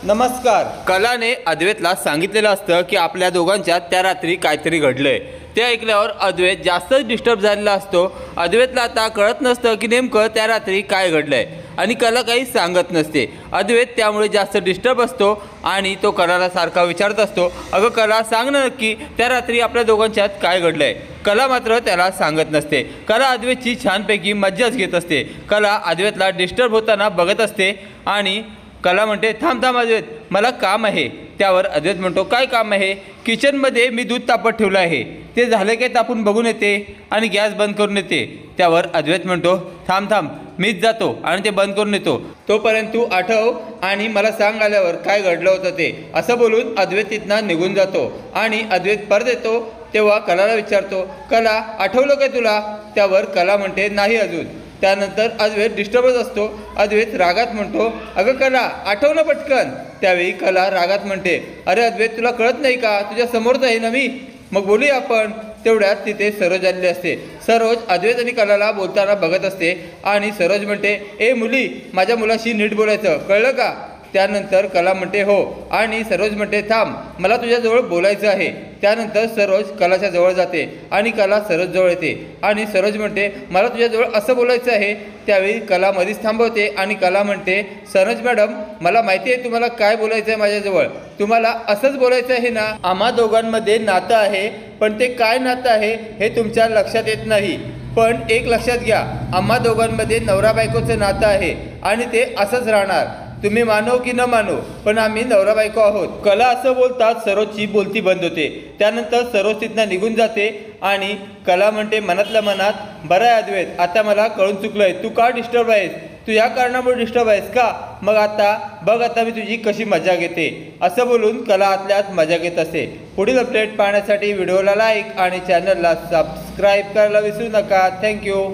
नमस्कार। कलाने अद्वैतला सांगितलेलं असतं की आपल्या दोघांच्यात त्या रात्री काहीतरी घडलंय। ते ऐकल्यावर अद्वैत जास्तच डिस्टर्ब झालेला असतो। अद्वैतला आता कळत नसतं की नेमकं त्या रात्री काय घडलंय आणि कला काही सांगत नसते। अद्वैत त्यामुळे जास्त डिस्टर्ब असतो आणि तो कलाला सारखा विचारत असतो, अगं कला सांग ना नक्की त्या रात्री आपल्या दोघांच्यात काय घडलंय। कला मात्र त्याला सांगत नसते। कला अद्वैतची छानपैकी मज्जाच घेत असते। कला अद्वैतला डिस्टर्ब होताना बघत असते आणि कला म्हणते, थांब थांब अद्वैत, मला काम आहे। त्यावर अद्वैत म्हणतो, काय काम आहे। किचनमध्ये मी दूध तापत ठेवलं आहे, ते झाले काय तापून बघून येते आणि गॅस बंद करून येते। त्यावर अद्वैत म्हणतो, थांब थांब मीच जातो आणि ते बंद करून येतो, तोपर्यंत तू आठव आणि मला सांग आल्यावर काय घडलं होतं ते। असं बोलून अद्वैत तिथनं निघून जातो आणि अद्वैत परत येतो तेव्हा कलाला विचारतो, कला आठवलं काय तुला। त्यावर कला म्हणते, नाही अजून। त्यानंतर अद्वैत डिस्टर्बच असतो। अद्वैत रागात म्हणतो, अगं कला आठवलं पटकन। त्यावेळी कला रागात म्हणते, अरे अद्वैत तुला कळत नाही का, तुझ्या समोरच आहे ना मी, मग बोलूया आपण। तेवढ्यात तिथे सरोज आलेली असते। सरोज अद्वैत आणि कलाला बोलताना बघत असते आणि सरोज म्हणते, ए मुली, माझ्या मुलाशी नीट बोलायचं, कळलं का। त्यानंतर कला म्हणते, हो, आणि सरोज म्हणते, थांब मला तुझ्याजवळ बोलायचं आहे। त्यानंतर सरोज कलाच्या जवळ जाते आणि कला सरोज जवळ येते आणि सरोज म्हणते, मला तुझ्याजवळ असं बोलायचं आहे। त्यावेळी कला मधीच थांबवते आणि कला म्हणते, सरोज मॅडम, मला माहिती आहे तुम्हाला काय बोलायचं आहे माझ्याजवळ, तुम्हाला असंच बोलायचं आहे ना। आम्हा दोघांमध्ये नातं आहे, पण ते काय नातं आहे हे तुमच्या लक्षात येत नाही। पण एक लक्षात घ्या, आम्हा दोघांमध्ये नवरा बायकोचं नातं आहे आणि ते असंच राहणार, तुम्ही मानो की न मानो, पण आम्ही नवरा बायको आहोत। कला असं बोलतात सरोजची बोलती बंद होते। त्यानंतर सरोज तिथनं निघून जाते आणि कला म्हणते मनातल्या मनात, बरं आहे अद्वैत, आता मला कळून चुकलंय, तू का डिस्टर्ब आहेस, तू या कारणामुळे डिस्टर्ब आहेस का, मग आता बघ आता मी तुझी कशी मजा घेते। असं बोलून कला आतल्यात मजा घेत असते। पुढील अपडेट पाहण्यासाठी व्हिडिओला लाईक आणि चॅनलला सबस्क्राईब करायला विसरू नका। थँक्यू।